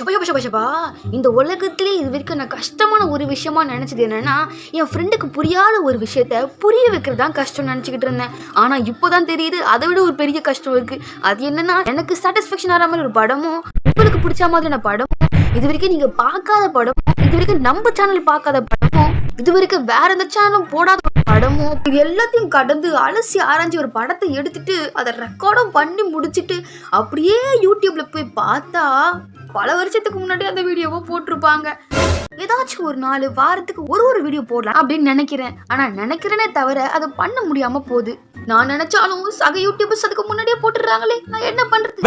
ஷபா இந்த உலகத்திலே இது வரைக்கும் நான் கஷ்டமான ஒரு விஷயமா நினச்சது என்னன்னா, என் ஃப்ரெண்டுக்கு புரியாத ஒரு விஷயத்த புரிய வைக்கிறது தான் கஷ்டம்னு நினச்சிக்கிட்டு இருந்தேன். ஆனால் இப்போதான் தெரியுது அதை விட ஒரு பெரிய கஷ்டம் இருக்குது. அது என்னன்னா, எனக்கு சாட்டிஸ்ஃபேக்ஷன் ஆகிற மாதிரி ஒரு படமும், உங்களுக்கு பிடிச்ச மாதிரியான படமும், இது வரைக்கும் நீங்கள் பார்க்காத படமும், இது வரைக்கும் நம்ம சேனல் பார்க்காத படமும், இது வரைக்கும் வேற எந்த சேனலும் போடாத படமும், இது எல்லாத்தையும் கடந்து அலசி ஆராய்ச்சி ஒரு படத்தை எடுத்துட்டு அதை ரெக்கார்டும் பண்ணி முடிச்சுட்டு அப்படியே யூடியூப்ல போய் பார்த்தா பல வருஷத்துக்கு முன்னாடி அந்த வீடியோவை போட்டிருப்பாங்க. ஏதாச்சும் ஒரு 4 வாரத்துக்கு ஒரு வீடியோ போடலாம் அப்படின்னு நினைக்கிறேன். ஆனா நினைக்கிறேனே தவிர அதை பண்ண முடியாம போகுது. நான் நினைச்சாலும் சக யூடியூபர்ஸ் அதுக்கு முன்னாடியே போட்டுடுறாங்களே, நான் என்ன பண்றது?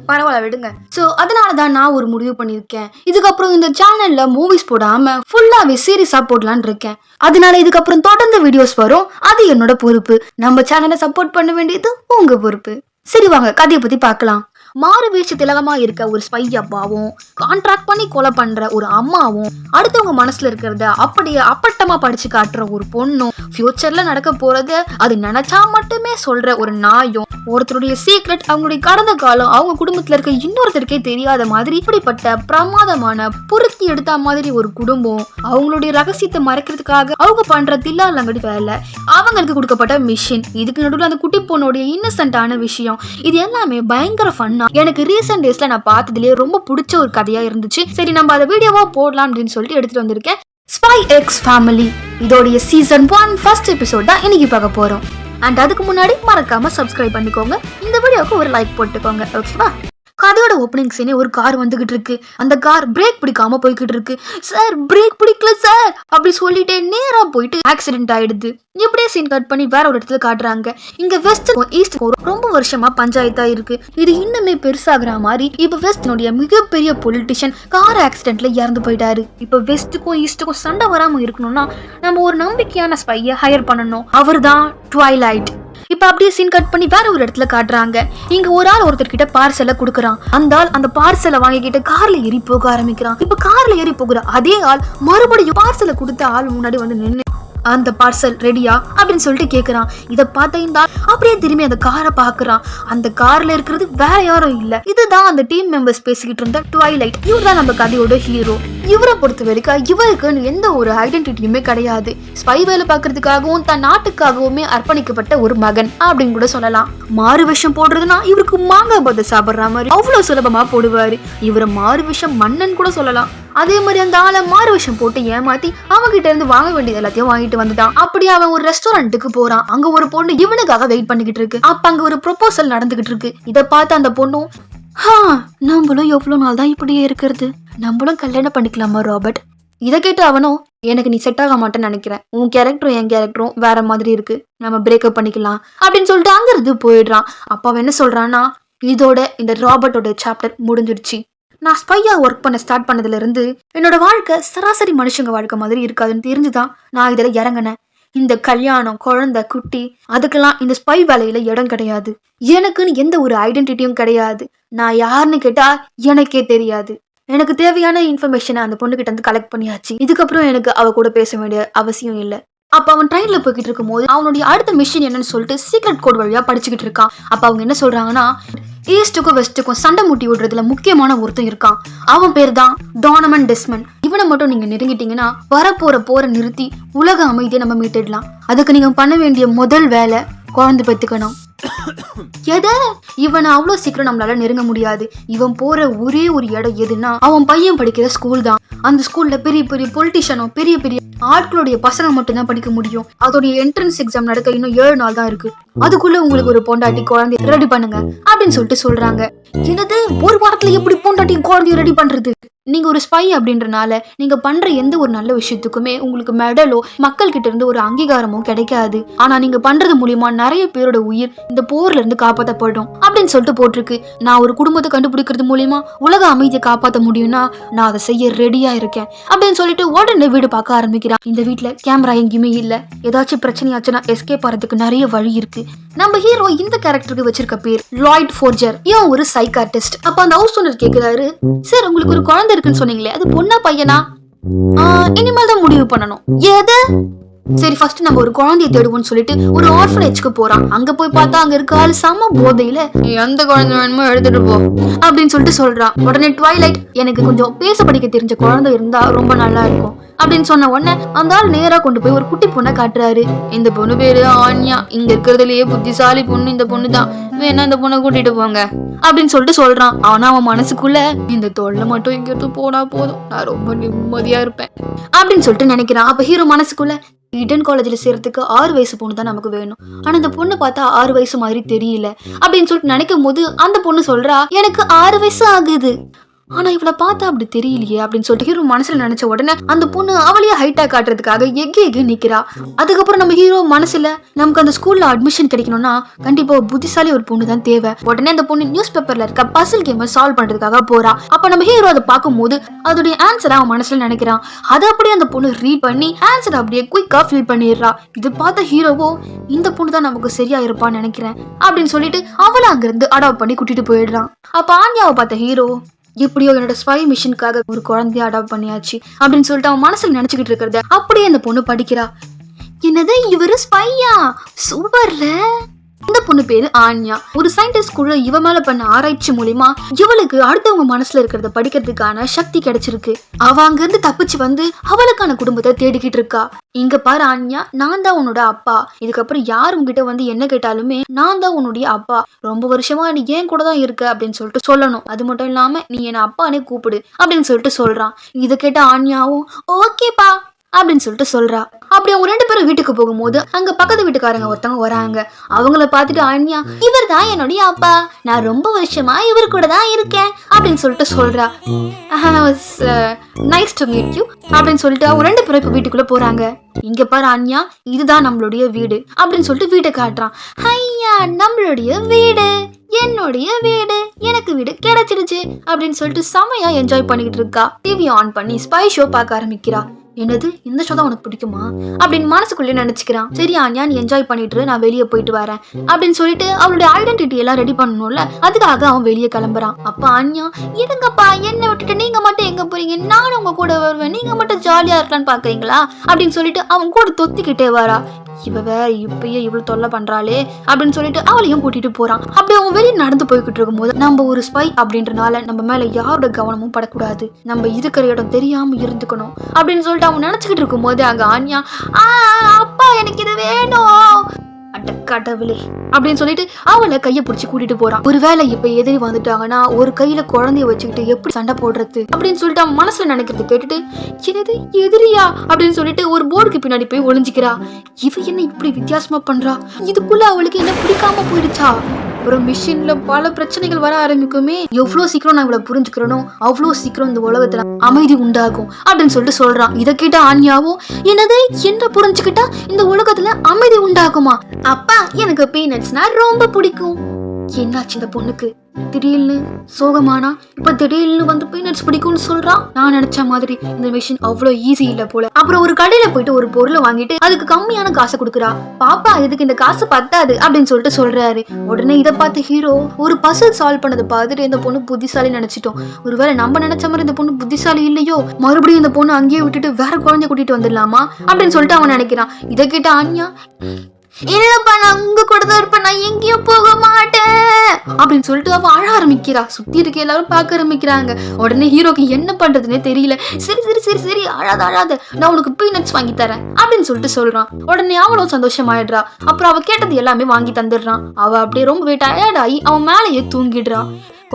பரவாயில்ல விடுங்க. ஸோ அதனாலதான் நான் ஒரு முடிவு பண்ணியிருக்கேன். இதுக்கப்புறம் இந்த சேனல்ல மூவிஸ் போடாம ஃபுல்லாவே சீரியஸா போடலான்னு இருக்கேன். அதனால இதுக்கப்புறம் தொடர்ந்து வீடியோஸ் வரும். அது என்னோட பொறுப்பு. நம்ம சேனலை சப்போர்ட் பண்ண வேண்டியது உங்க பொறுப்பு. சரி வாங்க கதையை பத்தி பார்க்கலாம். மாறு வீழ்ச்சி திலகமா இருக்க ஒரு ஸ்பை அப்பாவும், கான்ட்ராக்ட் பண்ணி கொலை பண்ற ஒரு அம்மாவும், அடுத்தவங்க மனசுல இருக்கிறத அப்படியே அப்பட்டமா படிச்சு காட்டுற ஒரு பொண்ணும், ஃபியூச்சர்ல நடக்க போறத அது நினைச்சா மட்டுமே சொல்ற ஒரு நாயும், ஒருத்தருடைய சீக்ரெட் அவங்களுடைய கடந்த காலம் அவங்க குடும்பத்துல இருக்க இன்னொருத்தருக்கே தெரியாத மாதிரி இப்படிப்பட்ட பிரமாதமான பொருத்தி எடுத்த மாதிரி ஒரு குடும்பம், அவங்களுடைய ரகசியத்தை மறைக்கிறதுக்காக அவங்க பண்ற தில்லாலங்கடி வேலை, அவங்களுக்கு கொடுக்கப்பட்ட மிஷின், இதுக்கு நடுவில் அந்த குட்டி பொண்ணுடைய இன்னசென்ட்டான விஷயம், இது எல்லாமே பயங்கர ஃபன்னா. எனக்கு ரீசெண்ட் டேஸ்ல நான் பார்த்ததுலேயே ரொம்ப பிடிச்ச ஒரு கதையா இருந்துச்சு. சரி நம்ம அதை வீடியோவா போடலாம் அப்படின்னு சொல்லிட்டு எடுத்துட்டு வந்திருக்கேன். ஸ்பை எக்ஸ் ஃபேமிலி இதோடைய சீசன் 1 ஃபர்ஸ்ட் எபிசோட் தான் இன்னைக்கு பார்க்க போறோம். அண்ட் அதுக்கு முன்னாடி மறக்காம சப்ஸ்கிரைப் பண்ணிக்கோங்க. இந்த வீடியோக்கு ஒரு லைக் போட்டுக்கோங்க. ஓகேவா? கதையோட ஓப்பனிங் சீனே ஒரு கார் வந்துகிட்டு இருக்கு. அந்த கார் பிரேக் பிடிக்காம போய்கிட்டு இருக்கு. சார் பிரேக் பிடிக்கல சார் அப்படி சொல்லிட்டே நேரா போயிட்டு ஆக்சிடென்ட் ஆயிடுது. இப்படியே சீன் கட் பண்ணி வேற ஒரு இடத்துல காட்டுறாங்க. இங்க வெஸ்ட்டுக்கும் ஈஸ்டுக்கும் ரொம்ப வருஷமா பஞ்சாயத்தா இருக்கு. இது இன்னுமே பெருசாகிற மாதிரி இப்ப வெஸ்டினுடைய மிகப்பெரிய பொலிட்டிஷியன் கார் ஆக்சிடென்ட்ல இறந்து போயிட்டாரு. இப்ப வெஸ்ட்டுக்கும் ஈஸ்டுக்கும் சண்டை வராம இருக்கணும்னா நம்ம ஒரு நம்பிக்கையான ஸ்பையை ஹையர் பண்ணணும். அவர் தான் ட்வைலைட். இப்ப அப்படியே சீன் கட் பண்ணி வேற ஒரு இடத்துல காட்டுறாங்க. இங்க ஒரு ஆள் ஒருத்தர்கிட்ட பார்சலை கொடுக்குறான். அந்த ஆள் அந்த பார்சலை வாங்கிக்கிட்டு கார்ல ஏறி போக ஆரம்பிக்கிறான். இப்ப கார்ல ஏறி போகிற அதே ஆள் மறுபடியும் பார்சலை கொடுத்த ஆள் முன்னாடி வந்து நின்று அந்த பார்சல் ரெடியா அப்படின்னு சொல்லிட்டு கேக்குறான். இதை பார்த்த இந்த அப்படியே திரும்பி அந்த காரை பாக்குறான். அந்த கார்ல இருக்கிறது வேற யாரும் இல்ல, இதுதான் அந்த டீம் மெம்பர்ஸ் பேசிக்கிட்டு இருந்த ட்வைலைட். இவர் தான் நம்ம கதையோட ஹீரோ. இவரை பொறுத்த வரைக்கும் இவருக்கு எந்த ஒரு ஐடென்டிட்டியுமே கிடையாது. ஸ்பை வேலை பார்க்கறதுக்காகவும் தன் நாட்டுக்காகவுமே அர்ப்பணிக்கப்பட்ட ஒரு மகன் அப்படின்னு கூட சொல்லலாம். மாறு விஷம் போடுறதுன்னா இவருக்கு மாங்காய் பத சாப்பிடுற மாதிரி அவ்வளவு சுலபமா போடுவாரு. இவரை மாறு விஷம் மன்னன் கூட சொல்லலாம். அதே மாதிரி அந்த ஆளை மாறு விஷம் போட்டு ஏமாத்தி அவங்கிட்ட இருந்து வாங்க வேண்டியது எல்லாத்தையும் வாங்கிட்டு வந்துட்டான். அப்படி அவன் ஒரு ரெஸ்டாரண்ட்டுக்கு போறான். அங்க ஒரு பொண்ணு இவனுக்காக வெயிட் பண்ணிக்கிட்டு இருக்கு. அப்ப அங்க ஒரு ப்ரொபோசல் நடந்துகிட்டு இருக்கு. இதை பார்த்து அந்த பொண்ணும், நம்மளும் எவ்வளவு நாள் தான் இப்படியே இருக்கிறது, நம்மளும் கல்யாணம் பண்ணிக்கலாமா ராபர்ட்? இதை கேட்டு அவனும், எனக்கு நீ செட் ஆக மாட்டேன்னு நினைக்கிறேன், உன் கேரக்டரும் என் கேரக்டரும் வேற மாதிரி இருக்கு, நம்ம பிரேக்கப் பண்ணிக்கலாம் அப்படின்னு சொல்லிட்டு அங்க இருந்து போயிடுறான். அப்ப அவன் என்ன சொல்றான்னா, இதோட இந்த ராபர்ட்டோட சாப்டர் முடிஞ்சிருச்சு. நான் ஸ்பையா ஒர்க் பண்ண ஸ்டார்ட் பண்ணதுல இருந்து என்னோட வாழ்க்கை சராசரி மனுஷங்க வாழ்க்கை மாதிரி இருக்காதுன்னு தெரிஞ்சுதான் நான் இதுல இறங்கினேன். இந்த கல்யாணம், குழந்தை, குட்டி அதுக்கெல்லாம் இந்த ஸ்பை வேலையில இடம் கிடையாது. எனக்குன்னு எந்த ஒரு ஐடென்டிட்டியும் கிடையாது. நான் யாருன்னு கேட்டா எனக்கே தெரியாது. எனக்கு தேவையான இன்ஃபர்மேஷனை அந்த பொண்ணுகிட்ட இருந்து கலெக்ட் பண்ணியாச்சு. இதுக்கப்புறம் எனக்கு அவ கூட பேச வேண்டிய அவசியம் இல்லை. அப்ப அவன் ட்ரெயின்ல போய்கிட்டு இருக்கும் போது அவனுடைய அடுத்த மிஷன் என்னன்னு சொல்லிட்டு சீக்ரெட் கோட் வழியா படிச்சுக்கிட்டு இருக்கான். அப்ப அவங்க என்ன சொல்றாங்கன்னா, ஈஸ்டுக்கும் வெஸ்ட்டுக்கும் சண்டை முட்டி விடுறதுல முக்கியமான ஒருத்தன் இருக்கான். அவன் பேர் தான் டானமன் டெஸ்மண்ட். இவனை மட்டும் நீங்க நெருங்கிட்டீங்கன்னா போரை நிறுத்தி உலக அமைதியை நம்ம மீட்டிடலாம். அதுக்கு நீங்க பண்ண வேண்டிய முதல் வேலை குழந்தை பெத்துக்கணும். எதை இவனை அவ்வளவு சீக்கிரம் நம்மளால நெருங்க முடியாது. இவன் போற ஒரே ஒரு இடம் எதுன்னா அவன் பையன் படிக்கிற ஸ்கூல் தான். அந்த ஸ்கூல்ல பெரிய பெரிய பொலிட்டிஷியனும் பெரிய பெரிய ஆட்களுடைய பசங்க மட்டும் தான் படிக்க முடியும். அதோடைய என்ட்ரன்ஸ் எக்ஸாம் நடக்க இன்னும் 7 நாள் தான் இருக்கு. அதுக்குள்ள உங்களுக்கு ஒரு பொண்டாட்டி குழந்தைய ரெடி பண்ணுங்க அப்படின்னு சொல்லிட்டு சொல்றாங்க. என்னது, ஒரு வாரத்துல எப்படி பொண்டாட்டி குழந்தைய ரெடி பண்றது? நீங்க ஒரு ஸ்பை அப்படின்றனால நீங்க பண்ற எந்த ஒரு நல்ல விஷயத்துக்குமே உங்களுக்கு மெடலோ மக்கள் கிட்ட இருந்து ஒரு அங்கீகாரமோ கிடைக்காது. ஆனா நீங்க பண்றது மூலியமா நிறைய பேரோட உயிர் இந்த போர்ல இருந்து காப்பாற்றப்படும் அப்படின்னு சொல்லிட்டு போட்டிருக்கு. நான் ஒரு குடும்பத்தை கண்டுபிடிக்கிறது மூலியமா உலக அமைதியை காப்பாற்ற முடியும்னா நான் அதை செய்ய ரெடியா இருக்கேன் அப்படின்னு சொல்லிட்டு உடனே வீடு பார்க்க ஆரம்பிக்கிறான். இந்த வீட்டுல கேமரா எங்கேயுமே இல்ல. ஏதாச்சும் பிரச்சனையாச்சுன்னா எஸ்கேப் ஆறதுக்கு நிறைய வழி இருக்கு. நம்ம ஹீரோ இந்த கேரக்டருக்கு வச்சிருக்க பேர் லாய்ட் ஃபோர்ஜர். இவன் ஒரு சைக்காட்டிஸ்ட். அப்ப அந்த ஹவுஸ் ஓனர் கேக்குறாரு, சார் உங்களுக்கு ஒரு குழந்தை இருக்குன்னு சொன்னீங்களே, அது பொண்ணா பையனா? இனிமேல் தான் முடிவு பண்ணணும். எது சரி ஃபர்ஸ்ட் நம்ம ஒரு குழந்தைய தேடுவோம்னு சொல்லிட்டு ஒரு ஆர்ஃபனேஜ்க்கு போறான். அங்க போய் பார்த்தா அங்க இருக்க ஆளு செம போதையில எந்த குழந்தை வேணுமோ எடுத்துட்டு போ அப்படின்னு சொல்லிட்டு சொல்றான். உடனே ட்வைலைட், எனக்கு கொஞ்சம் பேச படிக்க தெரிஞ்ச குழந்தை இருந்தா ரொம்ப நல்லா இருக்கும் அப்படின்னு சொன்ன உடனே அந்த ஆள் நேரா கொண்டு போய் ஒரு குட்டி பொண்ணை காட்டுறாரு. இந்த பொண்ணு பேரு ஆன்யா, இங்க இருக்கிறதுலயே புத்திசாலி பொண்ணு இந்த பொண்ணு தான், வேணா இந்த பொண்ணை கூட்டிட்டு போங்க அப்படின்னு சொல்லிட்டு சொல்றான். ஆனா அவன் மனசுக்குள்ள இந்த தொல்லை மட்டும் இங்க இருந்து போனா போதும், நான் ரொம்ப நிம்மதியா இருப்பேன் அப்படின்னு சொல்லிட்டு நினைக்கிறான். அப்ப ஹீரோ மனசுக்குள்ள ஈடன் காலேஜ்ல சேர்றதுக்கு 6 வயசு பொண்ணு தான் நமக்கு வேணும், ஆனா இந்த பொண்ணு பார்த்தா 6 வயசு மாதிரி தெரியல அப்படின்னு சொல்லிட்டு நினைக்கும் போது அந்த பொண்ணு சொல்றா, எனக்கு 6 வயசு ஆகுது, ஆனா இவளை பார்த்தா அப்படி தெரியலையே அப்படின்னு சொல்லிட்டு ஹீரோ மனசுல நினைச்ச உடனே அந்த பொண்ணு அவளையே ஹைட்டா காட்டுறதுக்காக எக்கே நிக்கிறா. அதுக்கப்புறம் நம்ம ஹீரோ மனசுல நமக்கு அந்த ஸ்கூல்ல அட்மிஷன் கிடைக்கணும்னா கண்டிப்பா புத்திசாலி ஒரு பொண்ணு தான் தேவை. உடனே அந்த பொண்ணு நியூஸ் பேப்பர்ல இருக்க பசில் கேமை சால்வ் பண்றதுக்காக போறா. அப்ப நம்ம ஹீரோ அதை பார்க்கும் போது அதோடைய ஆன்சரை அவன் மனசுல நினைக்கிறான். அதை அப்படியே அந்த பொண்ணு ரீட் பண்ணி ஆன்சரை அப்படியே குயிக்கா ஃபில் பண்ணிடுறா. இது பார்த்த ஹீரோவோ இந்த பொண்ணு தான் நமக்கு சரியா இருப்பான்னு நினைக்கிறேன் அப்படின்னு சொல்லிட்டு அவளை அங்கிருந்து அடாப்ட் பண்ணி கூட்டிட்டு போயிடுறான். அப்ப ஆன்யாவை பார்த்த ஹீரோ, எப்படியோ என்னோட ஸ்பை மிஷனுக்காக ஒரு குழந்தைய அடாப்ட் பண்ணியாச்சு அப்படின்னு சொல்லிட்டு அவன் மனசுல நினைச்சுக்கிட்டு இருக்கிறத அப்படியே அந்த பொண்ணு படிக்கிறா. என்னது, இவரு ஸ்பையா, சூப்பர்ல. இந்த பொண்ணு பேரு ஆன்யா. ஒரு சயின்டிஸ்ட் குழு இவ மேல பண்ண ஆராய்ச்சி மூலியமா இவளுக்கு அடுத்தவங்க மனசுல இருக்கிறத படிக்கிறதுக்கான சக்தி கிடைச்சிருக்கு. அவ அங்க இருந்து தப்பிச்சு வந்து அவளுக்கான குடும்பத்தை தேடிக்கிட்டு இருக்கா. இங்க பாரு ஆன்யா, நான் தான் உன்னோட அப்பா, இதுக்கப்புறம் யார் உங்ககிட்ட வந்து என்ன கேட்டாலுமே நான் தான் உன்னுடைய அப்பா, ரொம்ப வருஷமா நீ ஏன் கூட தான் இருக்க அப்படின்னு சொல்லிட்டு சொல்லணும், அது மட்டும் இல்லாம நீ என்ன அப்பானே கூப்பிடு அப்படின்னு சொல்லிட்டு சொல்றான். இதை கேட்ட ஆன்யாவும் ஓகேப்பா அப்படின்னு சொல்லிட்டு சொல்றா. அப்படி அவங்க 2 பேரும் வீட்டுக்கு போகும்போது அங்க பக்கத்து வீட்டுக்காரங்க ஒருத்தவங்க வராங்க. அவங்கள பார்த்துட்டு ஆன்யா, இவர் தான் என்னுடைய அப்பா, நான் ரொம்ப வருஷமா இவர் கூட தான் இருக்கேன் அப்படின்னு சொல்லிட்டு சொல்றா. நைஸ் டு மீட் யூ அப்படின்னு சொல்லிட்டு அவங்க 2 பேரும் இப்ப வீட்டுக்குள்ள போறாங்க. இங்க பாரு ஆன்யா, இதுதான் நம்மளுடைய வீடு அப்படின்னு சொல்லிட்டு வீட்டை காட்டுறான். ஐயா, நம்மளுடைய வீடு, என்னுடைய வீடு, எனக்கு வீடு கிடைச்சிருச்சு அப்படின்னு சொல்லிட்டு செமையா என்ஜாய் பண்ணிக்கிட்டு இருக்கா. டிவி ஆன் பண்ணி ஸ்பை ஷோ பார்க்க ஆரம்பிக்கிறா. என்னது, இந்த ஷோ தான் உனக்கு பிடிக்குமா அப்படின்னு மனசுக்குள்ளே நினைச்சுக்கிறான். சரி ஆன்யா, நீ என்ஜாய் பண்ணிட்டு நான் வெளியே போயிட்டு வரேன் அப்படின்னு சொல்லிட்டு அவளுடைய ஐடென்டிட்டி எல்லாம் ரெடி பண்ணணும்ல, அதுக்காக அவன் வெளியே கிளம்புறான். அப்ப ஆன்யா, இருங்கப்பா, என்ன விட்டுட்டு நீங்க மட்டும் எங்க போறீங்க, நானும் உங்க கூட வருவேன், நீங்க மட்டும் ஜாலியா இருக்கலாம்னு பாக்குறீங்களா அப்படின்னு சொல்லிட்டு அவன் கூட தொத்திக்கிட்டே வரா. இவ வேற இப்பயே இவ்வளவு தொல்லை பண்றாளே அப்படின்னு சொல்லிட்டு அவளையும் கூட்டிட்டு போறான். அப்படி அவன் வெளியே நடந்து போய்கிட்டு இருக்கும் போது, நம்ம ஒரு ஸ்பை அப்படின்றனால நம்ம மேல யாரோட கவனமும் படக்கூடாது, நம்ம இருக்கிற இடம் தெரியாம இருந்துக்கணும் அப்படின்னு சொல்லிட்டு அவன் நினைச்சுக்கிட்டு இருக்கும் போது அங்க ஆன்யா, அப்பா எனக்கு இது வேணும், கடவுளே அப்படின்னு சொல்லிட்டு அவளை கைய பிடிச்சி கூட்டிட்டு போறான். ஒருவேளை இப்ப எதிரி வந்துட்டாங்கன்னா ஒரு கையில குழந்தைய வச்சுக்கிட்டு எப்படி சண்டை போடுறது அப்படின்னு சொல்லிட்டு அவன் மனசுல நினைக்கிறது கேட்டுட்டு, என்னது எதிரியா அப்படின்னு சொல்லிட்டு ஒரு போர்டுக்கு பின்னாடி போய் ஒளிஞ்சிக்கிறா. இவ என்ன இப்படி வித்தியாசமா பண்றா, இதுக்குள்ள அவளுக்கு என்ன பிடிக்காம போயிடுச்சா? அப்புறம் மிஷின்ல பல பிரச்சனைகள் வர ஆரம்பிக்குமே, எவ்வளவு சீக்கிரம் நான் இவளை புரிஞ்சுக்கிறனோ அவ்வளவு சீக்கிரம் இந்த உலகத்துல அமைதி உண்டாகும் அப்படின்னு சொல்லிட்டு சொல்றான். இதை கேட்ட ஆன்யாவும், என்னது, என்ன புரிஞ்சுக்கிட்டா இந்த உலகத்துல அமைதி உண்டாகுமா? அப்பா, எனக்கு பீனட்ஸ்னா ரொம்ப பிடிக்கும். என்னாச்சு இந்த பொண்ணுக்கு, திடீர்னு சோகமானா இப்ப திடீர்னு வந்து பீனட்ஸ் பிடிக்கும்னு சொல்றான். நான் நினைச்ச மாதிரி இந்த மிஷின் அவ்வளவு ஈஸி இல்ல போல. அப்புறம் ஒரு கடையில போயிட்டு ஒரு பொருளை வாங்கிட்டு அதுக்கு கம்மியான காசை கொடுக்குறா. பாப்பா, இதுக்கு இந்த காசு பத்தாது அப்படின்னு சொல்லிட்டு சொல்றாரு. உடனே இதை பார்த்து ஹீரோ ஒரு பசில் சால்வ் பண்ணதை பார்த்துட்டு இந்த பொண்ணு புத்திசாலி நினைச்சிட்டோம். ஒருவேளை நம்ம நினைச்ச மாதிரி இந்த பொண்ணு புத்திசாலி இல்லையோ, மறுபடியும் இந்த பொண்ணு அங்கேயே விட்டுட்டு வேற குழந்தைய கூட்டிட்டு வந்துடலாமா அப்படின்னு சொல்லிட்டு அவன் நினைக்கிறான். இதை கேட்ட ஆன்யா, இல்லப்பா, நான் உங்க கூட தான் இருப்பேன், நான் எங்கேயும் போக மாட்டேன் அப்படின்னு சொல்லிட்டு அவ அழ ஆரம்பிக்கிறா. சுத்தி இருக்க எல்லாரும் பார்க்க ஆரம்பிக்கிறாங்க. உடனே ஹீரோக்கு என்ன பண்றதுன்னே தெரியல. சரி சரி சரி சரி, அழாத, நான் உனக்கு பீனட்ஸ் வாங்கி தரேன் அப்படின்னு சொல்லிட்டு சொல்றான். உடனே அவளும் சந்தோஷமாயிடுறா. அப்புறம் அவ கேட்டது எல்லாமே வாங்கி தந்துடுறான். அவ அப்படியே ரொம்ப டயர்டாகி அவன் மேலேயே தூங்கிடுறா.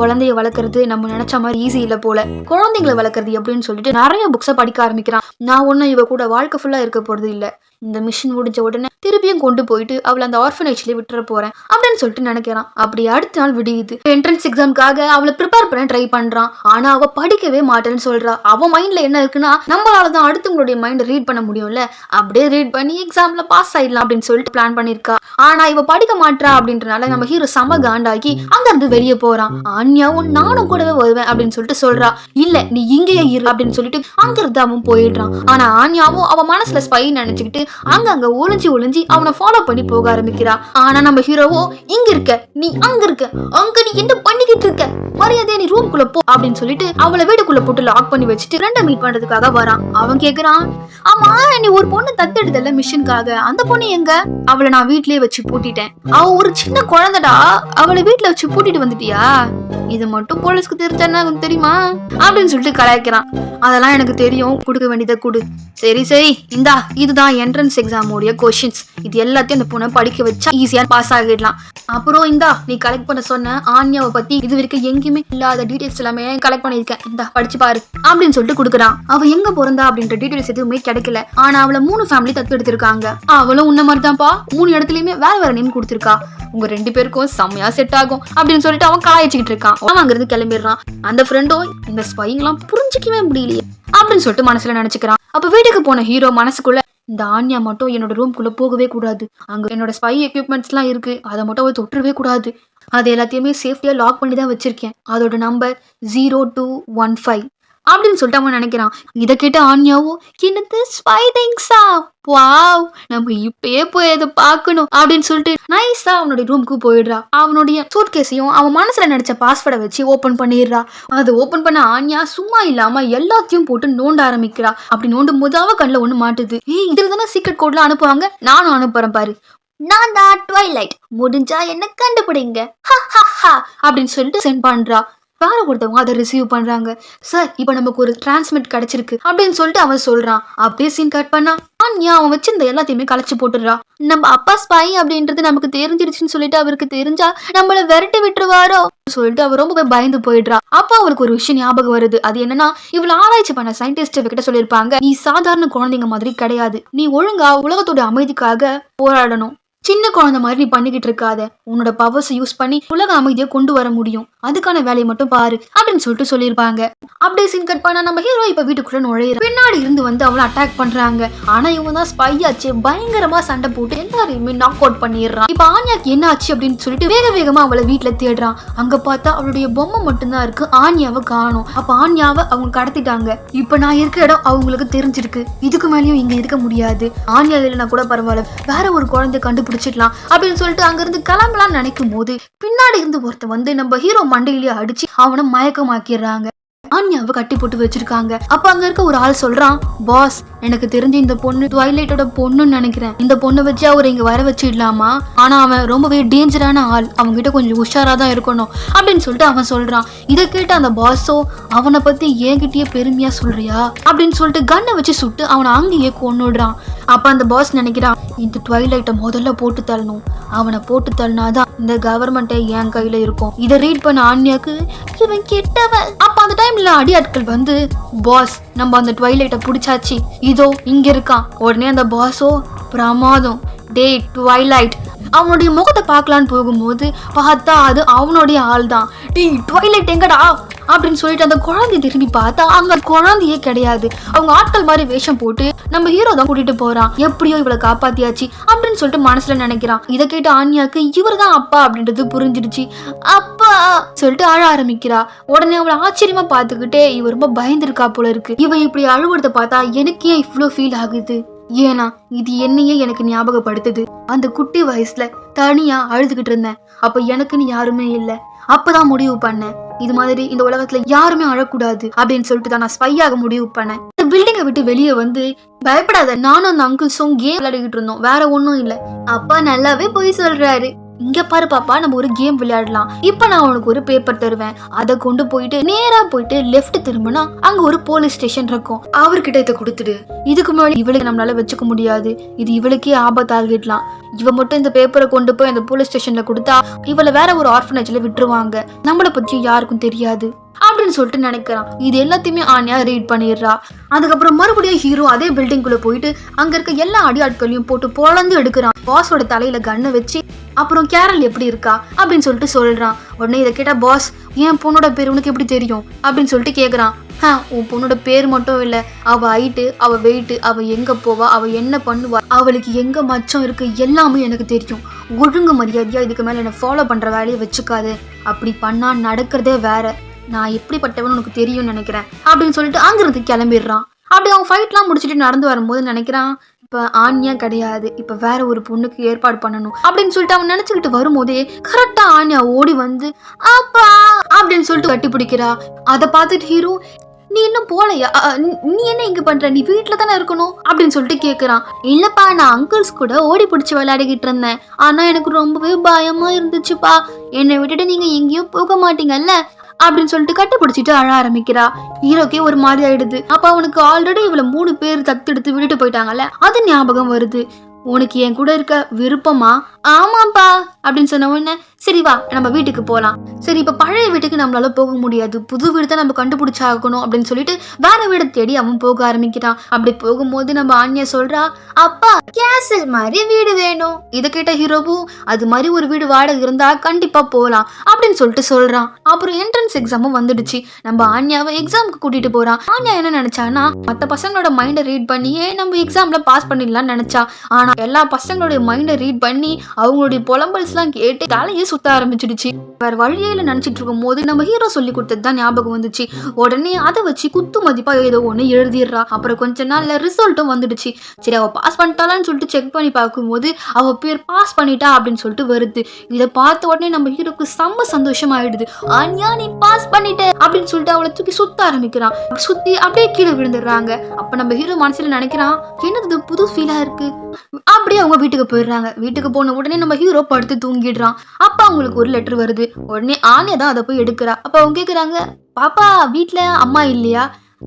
குழந்தைய வளர்க்கறது நம்ம நினைச்ச மாதிரி ஈஸி இல்ல போல. குழந்தைங்களை வளர்க்கறது எப்படின்னு சொல்லிட்டு நிறைய புக்ஸை படிக்க ஆரம்பிக்கிறான். நான் ஒன்னும் இவ கூட வாழ்க்கை ஃபுல்லா இருக்க போறது இல்ல, இந்த மிஷின் முடிஞ்ச உடனே திருப்பியும் கொண்டு போயிட்டு அவளை அந்த ஆர்ஃபனேஜ்ல விட்டுற போறேன் அப்படின்னு சொல்லிட்டு நினைக்கிறான். அப்படி அடுத்த நாள் விடியுது. என்ட்ரன்ஸ் எக்ஸாம்காக அவளை ப்ரிப்பேர் பண்ண ட்ரை பண்றான். ஆனா அவ படிக்கவே மாட்டேன்னு சொல்றா. அவ மைண்ட்ல என்ன இருக்குன்னா, நம்மளாலதான் அடுத்தவங்களுடைய மைண்ட் ரீட் பண்ண முடியும்ல, அப்படியே ரீட் பண்ணி எக்ஸாம்ல பாஸ் ஆயிடலாம் அப்படின்னு சொல்லிட்டு பிளான் பண்ணிருக்கா. ஆனா இவ படிக்க மாட்டா அப்படின்றனால நம்ம ஹீரோ செம காண்டாகி அங்க இருந்து வெளியே போறான். ஆன்யாவும் நானும் கூடவே வருவேன் அப்படின்னு சொல்லிட்டு சொல்றா. இல்ல, நீ இங்கேயே இரு அப்படின்னு சொல்லிட்டு அங்க இருந்து அவன் போயிடுறான். ஆனா ஆன்யாவும் அவ மனசுல ஸ்பை நினைச்சுக்கிட்டு அங்க ஒளிஞ்சு அவனை ஃபாலோ பண்ணி போக ஆரம்பிக்கிறா. ஆனா நம்ம ஹீரோவோ இங்க இருக்க நீ அங்க இருக்க அங்க நீ என்ன பண்ணிக்கிட்டு இருக்க மரியாதையா நீ ரூம்குள்ள போ அப்படின்னு சொல்லிட்டு அவளை வீட்டுக்குள்ள போட்டு லாக் பண்ணி வச்சுட்டு ஃப்ரெண்டை மீட் பண்றதுக்காக வரான். அவன் கேக்குறான், ஆமா நீ ஒரு பொண்ணு தத்தெடுத்தல மிஷனுக்காக, அந்த பொண்ணு எங்க? அவளை நான் வீட்லயே வச்சு பூட்டிட்டேன். அவ ஒரு சின்ன குழந்தைடா, அவளை வீட்டுல வச்சு பூட்டிட்டு வந்துட்டியா? இது மட்டும் போலீஸ்க்கு தெரிஞ்சா தெரியுமா அப்படின்னு சொல்லிட்டு கலாய்க்கிறான். அதெல்லாம் எனக்கு தெரியும், கொடுக்க வேண்டியதை கொடு. சரி இந்தா இதுதான் என்ட்ரன்ஸ் எக்ஸாம் உடைய கொஸ்டின்ஸ், இது எல்லாத்தையும் அந்த பொண்ணை படிக்க வச்சா ஈஸியா பாஸ் ஆகிடலாம். அப்புறம் இந்தா நீ கலெக்ட் பண்ண சொன்ன ஆன்யாவை பத்தி இது வரைக்கும் எங்கேயுமே இல்லாத டீடைல்ஸ் எல்லாமே கலெக்ட் பண்ணிருக்கேன், இந்தா படிச்சு பாரு அப்படின்னு சொல்லிட்டு கொடுக்குறான். அவ எங்க பிறந்தா அப்படின்ற டீடைல்ஸ் எதுவுமே கிடைக்கல. ஆனா அவளை 3 ஃபேமிலி தத்து எடுத்திருக்காங்க. அவளும் உன்ன மாதிரி தான்ப்பா 3 இடத்துலயுமே வேற நேம் கொடுத்திருக்கா. உங்க 2 பேருக்கும் செம்மையா செட் ஆகும் அப்படின்னு சொல்லிட்டு அவன் காயச்சிக்கிட்டு இருக்கான். அவன் அங்கிருந்து கிளம்பிடுறான். அந்த ஃப்ரெண்டும் இந்த ஸ்பைங்கெல்லாம் புரிஞ்சிக்கவே முடியலையே அப்படின்னு சொல்லிட்டு மனசுல நினைச்சுக்கிறான். அப்ப வீட்டுக்கு போன ஹீரோ மனசுக்குள்ள, இந்த ஆன்யா மட்டும் என்னோட ரூம்குள்ள போகவே கூடாது, அங்க என்னோட ஸ்பை எக்யூப்மெண்ட்ஸ் எல்லாம் இருக்கு, அதை மட்டும் அவ தொட்டுறவே கூடாது, அது எல்லாத்தையுமே சேஃப்டியா லாக் பண்ணி தான் வச்சிருக்கேன், அதோட நம்பர் 0215 அப்படின்னு சொல்லிட்டு அவன் நினைக்கிறான். இதை கேட்ட ஆன்யாவோ, என்னது ஸ்பை திங்ஸா, வாவ் நம்ம இப்பயே போய் அதை பார்க்கணும் அப்படின்னு சொல்லிட்டு நைஸா அவனுடைய ரூமுக்கு போயிடுறா. அவனுடைய சூட் கேஸையும் அவன் மனசுல நினைச்ச பாஸ்வேர்டை வச்சு ஓபன் பண்ணிடுறா. அது ஓபன் பண்ண ஆன்யா சும்மா இல்லாம எல்லாத்தையும் போட்டு நோண்ட ஆரம்பிக்கிறா. அப்படி நோண்டும் போது அவ கண்ணில் ஒண்ணு மாட்டுது. இதுல தானே சீக்ரெட் கோட்லாம் அனுப்புவாங்க, நானும் அனுப்புறேன் பாரு, நான் தான் ட்வைலைட், முடிஞ்சா என்ன கண்டுபிடிங்க அப்படின்னு சொல்லிட்டு சென்ட் பண்றா. வேற ஒருத்தவங்க அதை ரிசீவ் பண்றாங்க. சார் இப்ப நமக்கு ஒரு டிரான்ஸ்மிட் கிடைச்சிருக்கு அப்படின்னு சொல்லிட்டு அவன் சொல்றான். அப்படியே சீன் கட் பண்ணா ஆன்யா அவன் வச்சிருந்த எல்லாத்தையுமே கலைச்சு போட்டுடுறா. நம்ம அப்பா ஸ்பை அப்படின்றது நமக்கு தெரிஞ்சிருச்சுன்னு சொல்லிட்டு அவருக்கு தெரிஞ்சா நம்மள விரட்டி விட்டுருவாரோ சொல்லிட்டு அவர் ரொம்ப பயந்து போயிடுறா. அப்ப அவருக்கு ஒரு விஷயம் ஞாபகம் வருது. அது என்னன்னா, இவ்வளவு ஆராய்ச்சி பண்ண சயின்டிஸ்ட் கிட்ட சொல்லியிருப்பாங்க, நீ சாதாரண குழந்தைங்க மாதிரி கிடையாது, நீ ஒழுங்கா உலகத்தோட அமைதிக்காக போராடணும், சின்ன குழந்தை மாதிரி நீ பண்ணிக்கிட்டு இருக்காத, உன்னோட பவர்ஸ் யூஸ் பண்ணி உலக அமைதியை கொண்டு வர முடியும், அதுக்கான வேலையை மட்டும் பாரு அப்படின்னு சொல்லிட்டு சொல்லியிருப்பாங்க. அப்படியே சீன் கட் பண்ணா நம்ம ஹீரோ இப்ப வீட்டுக்குள்ள நுழையிற. பின்னாடி இருந்து வந்து அவளை அட்டாக் பண்றாங்க. ஆனா இவங்க தான் ஸ்பை ஆச்சு, பயங்கரமா சண்டை போட்டு எல்லாரையுமே நாக் அவுட் பண்ணிடுறான். இப்ப ஆன்யாக்கு என்ன ஆச்சு அப்படின்னு சொல்லிட்டு வேகமா அவளை வீட்டுல தேடுறான். அங்க பார்த்தா அவளுடைய பொம்மை மட்டும்தான் இருக்கு, ஆன்யாவை காணும். அப்ப ஆன்யாவை அவங்க கடத்திட்டாங்க. இப்ப நான் இருக்க இடம் அவங்களுக்கு தெரிஞ்சிருக்கு, இதுக்கு மேலேயும் இங்க இருக்க முடியாது, ஆன்யா இல்லைன்னா கூட பரவாயில்ல, வேற ஒரு குழந்தை கண்டுபிடிச்சிடலாம் அப்படின்னு சொல்லிட்டு அங்கிருந்து கிளம்பலாம்னு நினைக்கும் போது பின்னாடி இருந்து ஒருத்த வந்து நம்ம ஹீரோ மண்டையிலேயே அடிச்சு அவனை மயக்கமாக்கிடுறாங்க. ஆன்யாவை கட்டி போட்டு வச்சிருக்காங்க. அப்ப அங்க இருக்க ஒரு ஆள் சொல்றான், பாஸ் எனக்கு தெரிஞ்ச இந்த பொண்ணு ட்வைலைட்டோட பொண்ணுன்னு நினைக்கிறேன், இந்த பொண்ணை வச்சு அவரை இங்க வர வச்சிடலாமா, ஆனா அவன் ரொம்பவே டேஞ்சரான ஆள், அவங்க கிட்ட கொஞ்சம் உஷாரா தான் இருக்கணும் அப்படின்னு சொல்லிட்டு அவன் சொல்றான். இதை கேட்டு அந்த பாஸோ, அவனை பத்தி என்கிட்டயே பெருமையா சொல்றியா அப்படின்னு சொல்லிட்டு கண்ணை வச்சு சுட்டு அவனை அங்கேயே கொன்னுடுறான். அப்ப அந்த பாஸ் நினைக்கிறான், இந்த ட்வைலைட்டை முதல்ல போட்டு தள்ளணும், அவனை போட்டு தள்ளினாதான் இந்த கவர்மெண்ட்டை என் கையில இருக்கும். இதை ரீட் பண்ண ஆன்யாக்கு, இவன் கெட்டவன். அப்ப அந்த டைம்ல அடியாட்கள் வந்து, பாஸ் நம்ம அந்த ட்வைலைட்டை பிடிச்சாச்சு, இதோ இங்க இருக்கான். உடனே அந்த பாஸோ, பிரமாதம், டே ட்வைலைட், அவனுடைய முகத்தை பார்க்கலான்னு போகும்போது பார்த்தா அது அவனுடைய ஆள் தான். டே ட்வைலைட் எங்கடா அப்படின்னு சொல்லிட்டு அந்த குழந்தைய திரும்பி பார்த்தா அங்க குழந்தையே கிடையாது. அவங்க ஆட்கள் மாதிரி வேஷம் போட்டு நம்ம ஹீரோ தான் கூட்டிட்டு போறான். எப்படியோ இவளை காப்பாத்தியாச்சு அப்படின்னு சொல்லிட்டு மனசுல நினைக்கிறான். இதை கேட்டு ஆன்யாக்கு இவர் தான் அப்பா அப்படின்றது புரிஞ்சிடுச்சு. அப்பா சொல்லிட்டு அழ ஆரம்பிக்கிறா. உடனே அவளை ஆச்சரியமா பார்த்துக்கிட்டே இவ ரொம்ப பயந்துருக்கா போல இருக்கு. இவ இப்படி அழுவுறத பார்த்தா எனக்கே இவ்வளோ ஃபீல் ஆகுது, ஏன்னா இது என்னையே எனக்கு ஞாபகப்படுத்துது. அந்த குட்டி வயசுல தனியா அழுதுகிட்டு இருந்தேன், அப்ப எனக்குன்னு யாருமே இல்லை. அப்பதான் முடிவு பண்ணேன், இது மாதிரி இந்த உலகத்துல யாருமே அழக்கூடாது அப்படின்னு சொல்லிட்டு தான் நான் ஸ்பையாக முடிவு பண்ணேன். இந்த பில்டிங்கை விட்டு வெளியே வந்து, பயப்படாத, நானும் அந்த அங்கிள்ஸும் கேம் விளையாடிக்கிட்டு இருந்தோம், வேற ஒன்னும் இல்லை. அப்பா நல்லாவே போய் சொல்றாரு, இங்க பாரு பாப்பா நம்ம ஒரு கேம் விளையாடலாம், இப்ப நான் உனக்கு ஒரு பேப்பர் தருவேன், அதை கொண்டு போயிட்டு நேரா போயிட்டு லெஃப்ட் திரும்பினா அங்க ஒரு போலீஸ் ஸ்டேஷன் இருக்கும், அவர்கிட்ட இதை கொடுத்துடு. இதுக்கு முன்னாடி இவளுக்கு நம்மளால வச்சுக்க முடியாது, இது இவளுக்கே ஆபத்தாகிடலாம். இவ மட்டும் இந்த பேப்பரை கொண்டு போய் அந்த போலீஸ் ஸ்டேஷன்ல கொடுத்தா இவளை வேற ஒரு ஆர்ஃபனேஜ்ல விட்டுருவாங்க, நம்மளை பத்தி யாருக்கும் தெரியாது அப்படின்னு சொல்லிட்டு நினைக்கிறான். இது எல்லாத்தையுமே ஆன்யா ரீட் பண்ணிடுறா. அதுக்கப்புறம் மறுபடியும் ஹீரோ அதே பில்டிங்குள்ள போயிட்டு அங்க இருக்க எல்லா அடியாட்களையும் போட்டு பொழந்து எடுக்கிறான். பாஸோட தலையில கண்ணை வச்சு, அப்புறம் கேரல் எப்படி இருக்கா அப்படின்னு சொல்லிட்டு சொல்றான். உடனே இதை கேட்டா பாஸ், என் பொண்ணோட பேர் உனக்கு எப்படி தெரியும் அப்படின்னு சொல்லிட்டு கேக்குறான். உன் பொண்ணோட பேர் மட்டும் இல்ல, அவ ஹைட்டு, அவ வெயிட்டு, அவ எங்க போவா, அவ என்ன பண்ணுவா, அவளுக்கு எங்க மச்சம் இருக்கு, எல்லாமே எனக்கு தெரியும். ஒழுங்கு மரியாதையா இதுக்கு மேல என்ன ஃபாலோ பண்ற வேலையை வச்சுக்காது, அப்படி பண்ணா நடக்கிறதே வேற, நான் எப்படிப்பட்டவன்னு உனக்கு தெரியும்னு நினைக்கிறேன் அப்படின்னு சொல்லிட்டு அங்கிருந்து கிளம்பிடுறான். அப்படி அவன் ஃபைட்லாம் முடிச்சுட்டு நடந்து வரும்போது நினைக்கிறான், இப்ப ஆன்யா கிடையாது, இப்ப வேற ஒரு பொண்ணுக்கு ஏற்பாடு பண்ணணும் அப்படின்னு சொல்லிட்டு அவன் நினைச்சுக்கிட்டு வரும்போதே கரெக்டா ஆன்யா ஓடி வந்து அப்பா அப்படின்னு சொல்லிட்டு கட்டி பிடிக்கிறா. அதை பார்த்துட்டு ஹீரோ, நீ இன்னும் போலையா, நீ என்ன இங்க பண்ற, நீ வீட்டுல தானே இருக்கணும் அப்படின்னு சொல்லிட்டு கேக்குறான். இல்லப்பா, நான் அங்கிள்ஸ் கூட ஓடி பிடிச்சி விளையாடிக்கிட்டு இருந்தேன், ஆனா எனக்கு ரொம்பவே பயமா இருந்துச்சுப்பா, என்னை விட்டுட்டு நீங்க எங்கேயும் போக மாட்டீங்கல்ல அப்படின்னு சொல்லிட்டு கட்டுப்பிடிச்சிட்டு அழ ஆரம்பிக்கிறா. ஹீரோக்கே ஒரு மாதிரி ஆயிடுது. அப்ப அவனுக்கு ஆல்ரெடி இவள 3 பேர் தத்தெடுத்து விட்டுட்டு போயிட்டாங்கல்ல, அது ஞாபகம் வருது. உனக்கு என் கூட இருக்க விருப்பமா? ஆமாப்பா அப்படின்னு சொன்ன உடனே சரி வா நம்ம வீட்டுக்கு போலாம். சரி, இப்ப பழைய வீட்டுக்கு நம்மளால போக முடியாது, புது வீடு தான் நம்ம கண்டுபிடிச்சாகணும் அப்படின்னு சொல்லிட்டு வேற வீடு தேடி அவன் போக ஆரம்பிக்கிறான். அப்படி போகும்போது நம்ம ஆன்யா சொல்றா, அப்பா கேசல் மாதிரி வீடு வேணும். இதை கேட்ட ஹீரோவும் அது மாதிரி ஒரு வீடு வாடகை இருந்தா கண்டிப்பா போலாம் அப்படின்னு சொல்லிட்டு சொல்றான். அப்புறம் என்ட்ரன்ஸ் எக்ஸாமும் வந்துடுச்சு. நம்ம ஆன்யாவை எக்ஸாமுக்கு கூட்டிட்டு போறான். ஆன்யா என்ன நினைச்சானா, மற்ற பசங்களோட மைண்டை ரீட் பண்ணியே நம்ம எக்ஸாம்ல பாஸ் பண்ணிடலாம்னு நினைச்சா. ஆனா எல்லா பசங்களுடைய மைண்டை ரீட் பண்ணி அவங்களுடைய புலம்பல்ஸ் எல்லாம் கேட்டு தலையே சுத்த ஆரம்பிச்சிடுச்சு. வேற வழியில நினைச்சிட்டு இருக்கும் போது நம்ம ஹீரோ சொல்லி கொடுத்தது தான் ஞாபகம் வந்துச்சு. உடனே அதை வச்சு குத்து மதிப்பா ஏதோ ஒண்ணு எழுதிடுறா. அப்புறம் கொஞ்ச நாள்ல ரிசல்ட்டும் வந்துடுச்சு. சரி, அவ பாஸ் பண்ணிட்டாளான்னு சொல்லிட்டு செக் பண்ணி பார்க்கும்போது அவ பேர் பாஸ் பண்ணிட்டா அப்படின்னு சொல்லிட்டு வருது. இதை பார்த்த உடனே நம்ம ஹீரோக்கு செம்ம சந்தோஷம் ஆயிடுது. ஆன்யா நீ பாஸ் பண்ணிட்ட அப்படின்னு சொல்லிட்டு அவளை தூக்கி சுத்த ஆரம்பிக்கிறான். சுத்தி அப்படியே கீழே விழுந்துடுறாங்க. அப்ப நம்ம ஹீரோ மனசுல நினைக்கிறான், என்னது புது ஃபீலா இருக்கு. அப்படியே அவங்க வீட்டுக்கு போயிடுறாங்க. வீட்டுக்கு போன உடனே நம்ம ஹீரோ படுத்து தூங்கிடுறான். அப்ப அவங்களுக்கு ஒரு லெட்டர் வருது. உடனே ஆன்யா தான் அதை போய் எடுக்கிறா. அப்ப அவங்க கேக்குறாங்க, பாப்பா வீட்டுல அம்மா இல்லையா?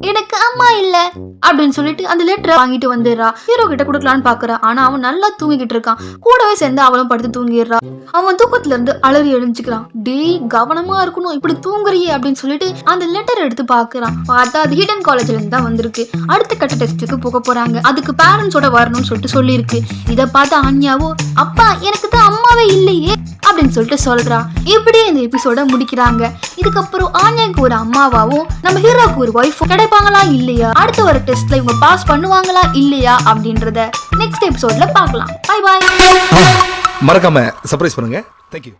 எனக்கு அம்மா இல்ல அப்படின்னு சொல்லிட்டு அந்த லெட்டரை வாங்கிட்டு வந்துடுறா. ஹீரோ கிட்ட கொடுக்கலான்னு பாக்குறா. ஆனா அவன் நல்லா தூங்கிக்கிட்டு இருக்கான். கூடவே சேர்ந்து அவளும் படுத்து தூங்கிடுறா. அவன் தூக்கத்துல இருந்து அலறி எழுஞ்சுக்கிறான். டேய் கவனமா இருக்கணும், இப்படி தூங்குறியே அப்படின்னு சொல்லிட்டு அந்த லெட்டர் எடுத்து பாக்குறான். பார்த்தா அது ஹிடன் காலேஜ்ல இருந்து தான் வந்திருக்கு. அடுத்த கட்ட டெஸ்ட்டுக்கு போக போறாங்க. அதுக்கு பேரண்ட்ஸோட வரணும்னு சொல்லிட்டு சொல்லியிருக்கு. இதை பார்த்து ஆன்யாவோ, அப்பா எனக்கு தான் அம்மாவே இல்லையே அப்படின்னு சொல்லிட்டு சொல்றா. இப்படியே இந்த எபிசோட முடிக்கிறாங்க. இதுக்கப்புறம் ஆன்யாக்கு ஒரு அம்மாவாவும் நம்ம ஹீரோக்கு ஒரு ஒய்ஃப் கிடைப்பாங்களா இல்லையா, அடுத்த ஒரு டெஸ்ட்ல இவங்க பாஸ் பண்ணுவாங்களா இல்லையா அப்படின்றத நெக்ஸ்ட் எபிசோட்ல பார்க்கலாம். Bye bye. மறக்காம சர்ப்ரைஸ் பண்ணுங்க. Thank you.